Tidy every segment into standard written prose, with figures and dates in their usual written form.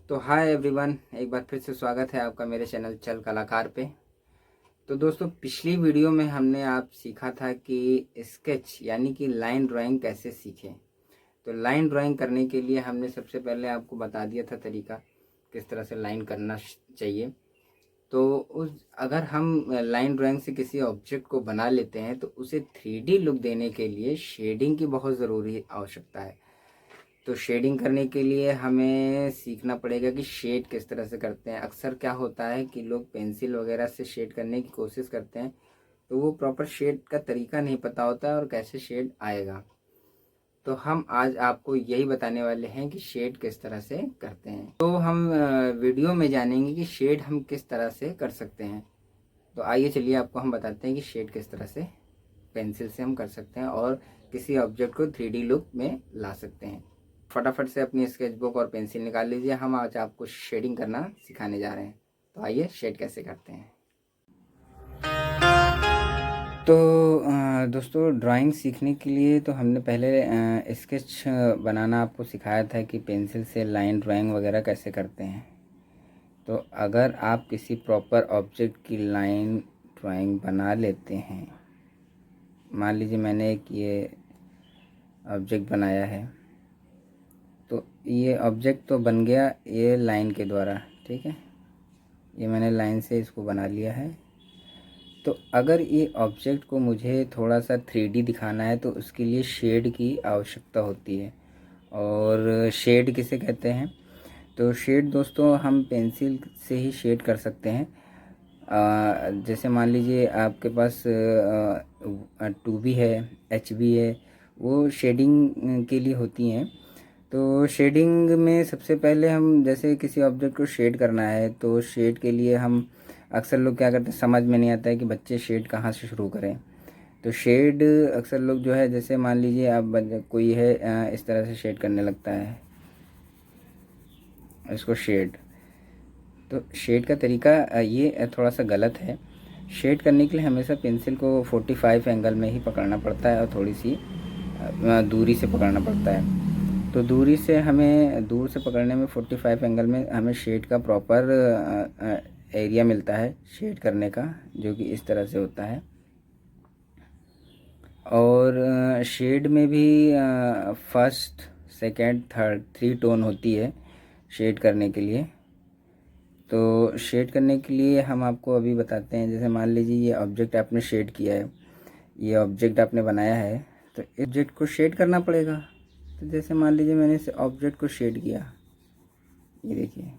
तो hi everyone, एक बार फिर से स्वागत है आपका मेरे चैनल चल कलाकार पे। तो दोस्तों, पिछली वीडियो में हमने आप सीखा था कि स्केच यानी कि लाइन ड्राइंग कैसे सीखें। तो लाइन ड्राइंग करने के लिए हमने सबसे पहले आपको बता दिया था तरीका किस तरह से लाइन करना चाहिए। तो उस अगर हम लाइन ड्राइंग से किसी ऑब्जेक्ट को बना लेते हैं तो उसे 3D लुक देने के लिए शेडिंग की बहुत ज़रूरी आवश्यकता है। तो शेडिंग करने के लिए हमें सीखना पड़ेगा कि शेड किस तरह से करते हैं। अक्सर क्या होता है कि लोग पेंसिल वगैरह से शेड करने की कोशिश करते हैं, तो वो प्रॉपर शेड का तरीका नहीं पता होता है और कैसे शेड आएगा। तो हम आज आपको यही बताने वाले हैं कि शेड किस तरह से करते हैं। तो हम वीडियो में जानेंगे कि शेड हम किस तरह से कर सकते हैं। तो आइए चलिए आपको हम बताते हैं कि शेड किस तरह से पेंसिल से हम कर सकते हैं और किसी ऑब्जेक्ट को 3D लुक में ला सकते हैं। फटाफट से अपनी स्केच बुक और पेंसिल निकाल लीजिए, हम आज आपको शेडिंग करना सिखाने जा रहे हैं। तो आइए शेड कैसे करते हैं। तो दोस्तों, ड्राइंग सीखने के लिए तो हमने पहले स्केच बनाना आपको सिखाया था कि पेंसिल से लाइन ड्राइंग वगैरह कैसे करते हैं। तो अगर आप किसी प्रॉपर ऑब्जेक्ट की लाइन ड्राइंग बना लेते हैं, मान लीजिए मैंने एक ये ऑब्जेक्ट बनाया है, तो ये ऑब्जेक्ट तो बन गया ये लाइन के द्वारा, ठीक है। ये मैंने लाइन से इसको बना लिया है। तो अगर ये ऑब्जेक्ट को मुझे थोड़ा सा 3D दिखाना है तो उसके लिए शेड की आवश्यकता होती है। और शेड किसे कहते हैं? तो शेड दोस्तों हम पेंसिल से ही शेड कर सकते हैं। जैसे मान लीजिए आपके पास 2B है, HB है, वो शेडिंग के लिए होती हैं। तो शेडिंग में सबसे पहले हम जैसे किसी ऑब्जेक्ट को शेड करना है तो शेड के लिए हम अक्सर लोग क्या करते हैं, समझ में नहीं आता है कि बच्चे शेड कहाँ से शुरू करें। तो शेड अक्सर लोग जो है, जैसे मान लीजिए आप कोई है इस तरह से शेड करने लगता है इसको शेड। तो शेड का तरीका ये थोड़ा सा गलत है। शेड करने के लिए हमेशा पेंसिल को 45 एंगल में ही पकड़ना पड़ता है और थोड़ी सी दूरी से पकड़ना पड़ता है। तो दूरी से हमें दूर से पकड़ने में 45 एंगल में हमें शेड का प्रॉपर एरिया मिलता है शेड करने का, जो कि इस तरह से होता है। और शेड में भी फर्स्ट, सेकंड, थर्ड 3 टोन होती है शेड करने के लिए। तो शेड करने के लिए हम आपको अभी बताते हैं। जैसे मान लीजिए ये ऑब्जेक्ट आपने शेड किया है, ये ऑब्जेक्ट आपने बनाया है, तो इस ऑब्जेक्ट को शेड करना पड़ेगा। तो जैसे मान लीजिए मैंने इस ऑब्जेक्ट को शेड किया, ये देखिए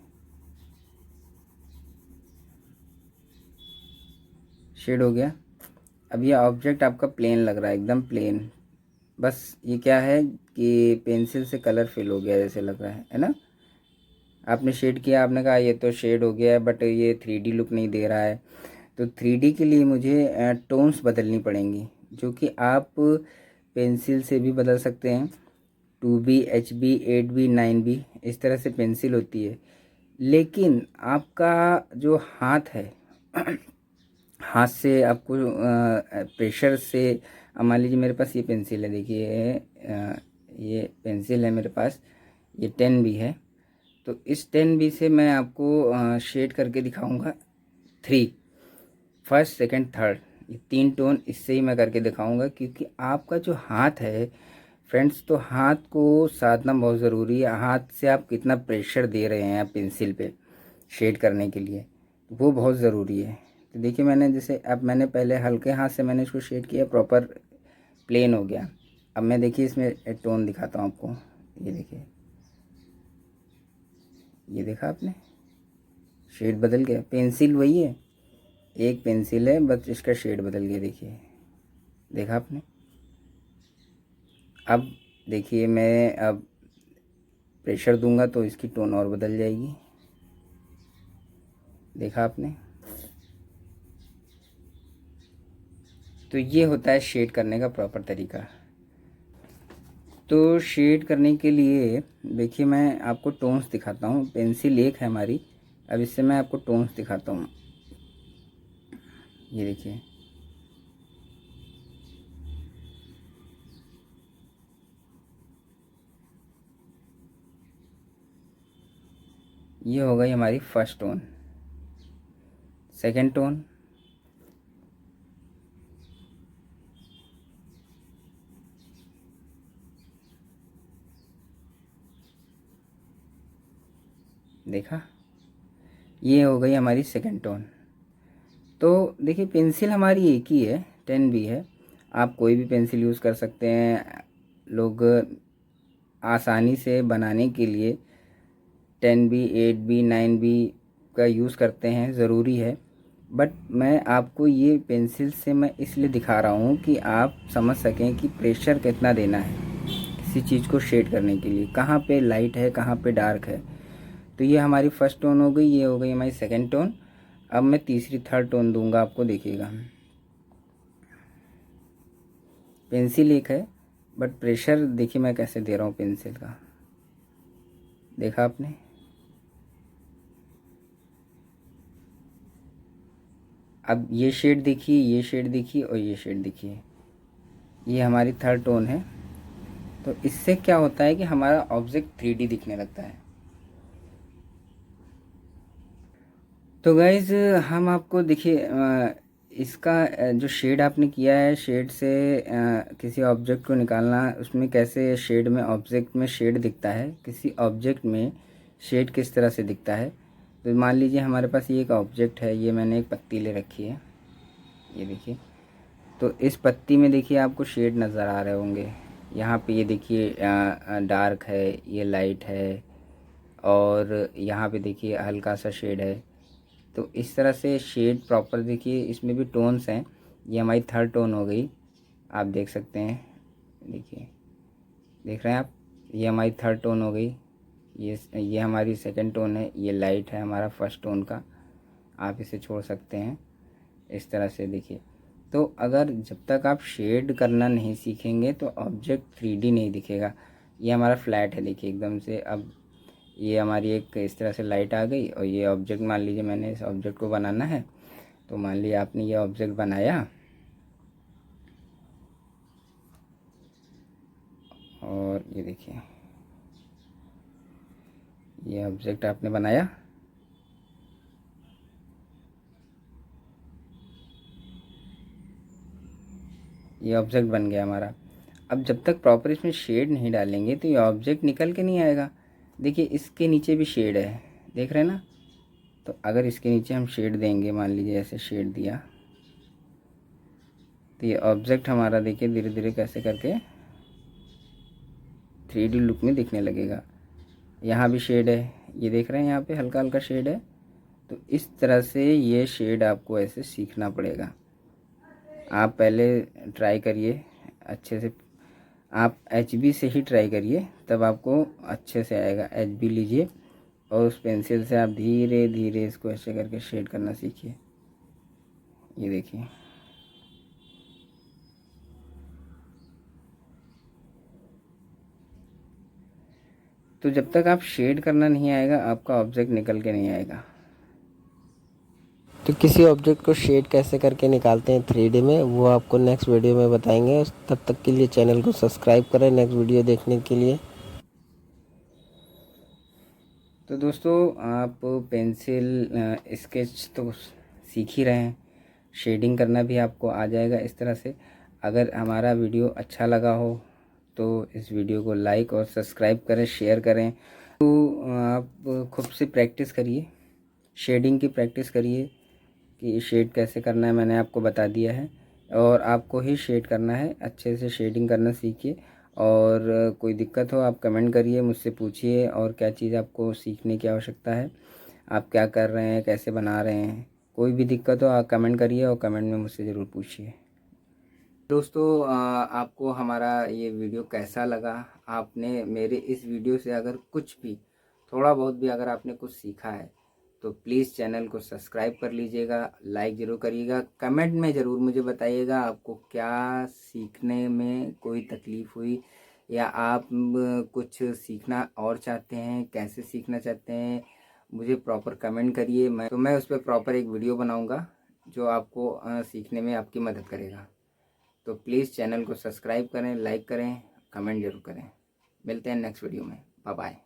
शेड हो गया। अब ये ऑब्जेक्ट आपका प्लेन लग रहा है, एकदम प्लेन। बस ये क्या है कि पेंसिल से कलर फिल हो गया जैसे लग रहा है ना। आपने शेड किया, आपने कहा ये तो शेड हो गया है, बट ये 3D लुक नहीं दे रहा है। तो 3D के लिए मुझे टोन्स बदलनी पड़ेंगी, जो कि आप पेंसिल से भी बदल सकते हैं। 2B, HB, 8B, 9B इस तरह से पेंसिल होती है। लेकिन आपका जो हाथ है हाथ से आपको प्रेशर से, मान लीजिए मेरे पास ये पेंसिल है, देखिए ये पेंसिल है मेरे पास, ये 10B है। तो इस 10B से मैं आपको शेड करके दिखाऊंगा 3, फर्स्ट, सेकंड, थर्ड, ये 3 टोन इससे ही मैं करके दिखाऊंगा। क्योंकि आपका जो हाथ है फ्रेंड्स, तो हाथ को साधना बहुत ज़रूरी है। हाथ से आप कितना प्रेशर दे रहे हैं पेंसिल पे शेड करने के लिए, वो बहुत ज़रूरी है। तो देखिए मैंने जैसे अब मैंने पहले हल्के हाथ से मैंने इसको शेड किया, प्रॉपर प्लेन हो गया। अब मैं देखिए इसमें टोन दिखाता हूँ आपको। ये देखिए, ये देखा आपने, शेड बदल गया। पेंसिल वही है, एक पेंसिल है, बस इसका शेड बदल गया। देखिए, देखा आपने। अब देखिए मैं अब प्रेशर दूंगा तो इसकी टोन और बदल जाएगी। देखा आपने। तो ये होता है शेड करने का प्रॉपर तरीका। तो शेड करने के लिए देखिए मैं आपको टोन्स दिखाता हूँ। पेंसिल एक है हमारी, अब इससे मैं आपको टोन्स दिखाता हूँ। ये देखिए, ये हो गई हमारी फर्स्ट टोन। सेकंड टोन, देखा, ये हो गई हमारी सेकंड टोन। तो देखिए पेंसिल हमारी एक ही है, 10B है। आप कोई भी पेंसिल यूज़ कर सकते हैं। लोग आसानी से बनाने के लिए 10B, 8B, 9B का यूज़ करते हैं, ज़रूरी है। बट मैं आपको ये पेंसिल से मैं इसलिए दिखा रहा हूँ कि आप समझ सकें कि प्रेशर कितना देना है किसी चीज़ को शेड करने के लिए, कहाँ पे लाइट है कहाँ पे डार्क है। तो ये हमारी फर्स्ट टोन हो गई, ये हो गई हमारी सेकंड टोन। अब मैं तीसरी थर्ड टोन दूंगा आपको, देखिएगा। पेंसिल एक है बट प्रेशर देखिए मैं कैसे दे रहा हूँ पेंसिल का, देखा आपने। अब ये शेड देखिए, ये शेड देखिए और ये शेड देखिए, ये हमारी थर्ड टोन है। तो इससे क्या होता है कि हमारा ऑब्जेक्ट 3D दिखने लगता है। तो गाइज हम आपको देखिए इसका जो शेड आपने किया है, शेड से किसी ऑब्जेक्ट को निकालना, उसमें कैसे शेड में, ऑब्जेक्ट में शेड दिखता है, किसी ऑब्जेक्ट में शेड किस तरह से दिखता है। तो मान लीजिए हमारे पास ये एक ऑब्जेक्ट है, ये मैंने एक पत्ती ले रखी है, ये देखिए। तो इस पत्ती में देखिए आपको शेड नज़र आ रहे होंगे। यहाँ पे ये देखिए डार्क है, ये लाइट है, और यहाँ पे देखिए हल्का सा शेड है। तो इस तरह से शेड प्रॉपर देखिए, इसमें भी टोन्स हैं। ये हमारी थर्ड टोन हो गई, आप देख सकते हैं, देखिए, देख रहे हैं आप, ये हमारी थर्ड टोन हो गई। ये हमारी सेकंड टोन है, ये लाइट है हमारा फर्स्ट टोन का। आप इसे छोड़ सकते हैं इस तरह से, देखिए। तो अगर जब तक आप शेड करना नहीं सीखेंगे तो ऑब्जेक्ट 3D नहीं दिखेगा। ये हमारा फ्लैट है, देखिए एकदम से। अब ये हमारी एक इस तरह से लाइट आ गई, और ये ऑब्जेक्ट, मान लीजिए मैंने इस ऑब्जेक्ट को बनाना है। तो मान लीजिए आपने ये ऑब्जेक्ट बनाया, और ये देखिए ये ऑब्जेक्ट आपने बनाया, ये ऑब्जेक्ट बन गया हमारा। अब जब तक प्रॉपर इसमें शेड नहीं डालेंगे तो ये ऑब्जेक्ट निकल के नहीं आएगा। देखिए इसके नीचे भी शेड है, देख रहे हैं ना। तो अगर इसके नीचे हम शेड देंगे, मान लीजिए ऐसे शेड दिया, तो ये ऑब्जेक्ट हमारा देखिए धीरे धीरे कैसे करके 3D लुक में दिखने लगेगा। यहाँ भी शेड है, ये देख रहे हैं, यहाँ पे हल्का हल्का शेड है। तो इस तरह से ये शेड आपको ऐसे सीखना पड़ेगा। आप पहले ट्राई करिए अच्छे से, आप HB से ही ट्राई करिए, तब आपको अच्छे से आएगा। HB लीजिए और उस पेंसिल से आप धीरे धीरे इसको ऐसे करके शेड करना सीखिए। ये देखिए, तो जब तक आप शेड करना नहीं आएगा आपका ऑब्जेक्ट निकल के नहीं आएगा। तो किसी ऑब्जेक्ट को शेड कैसे करके निकालते हैं 3D में, वो आपको नेक्स्ट वीडियो में बताएंगे। तब तक के लिए चैनल को सब्सक्राइब करें नेक्स्ट वीडियो देखने के लिए। तो दोस्तों आप पेंसिल स्केच तो सीख ही रहे हैं, शेडिंग करना भी आपको आ जाएगा इस तरह से। अगर हमारा वीडियो अच्छा लगा हो तो इस वीडियो को लाइक और सब्सक्राइब करें, शेयर करें। तो आप खुद से प्रैक्टिस करिए, शेडिंग की प्रैक्टिस करिए कि शेड कैसे करना है, मैंने आपको बता दिया है। और आपको ही शेड करना है, अच्छे से शेडिंग करना सीखिए। और कोई दिक्कत हो आप कमेंट करिए, मुझसे पूछिए, और क्या चीज़ आपको सीखने की आवश्यकता है, आप क्या कर रहे हैं, कैसे बना रहे हैं। कोई भी दिक्कत हो आप कमेंट करिए, और कमेंट में मुझसे ज़रूर पूछिए। दोस्तों आपको हमारा ये वीडियो कैसा लगा। आपने मेरे इस वीडियो से अगर कुछ भी, थोड़ा बहुत भी अगर आपने कुछ सीखा है तो प्लीज़ चैनल को सब्सक्राइब कर लीजिएगा, लाइक ज़रूर करिएगा, कमेंट में ज़रूर मुझे बताइएगा आपको क्या सीखने में कोई तकलीफ़ हुई, या आप कुछ सीखना और चाहते हैं, कैसे सीखना चाहते हैं, मुझे प्रॉपर कमेंट करिए। मैं उस पर प्रॉपर एक वीडियो बनाऊंगा जो आपको सीखने में आपकी मदद करेगा। तो प्लीज़ चैनल को सब्सक्राइब करें, लाइक करें, कमेंट ज़रूर करें। मिलते हैं नेक्स्ट वीडियो में, बाय बाय।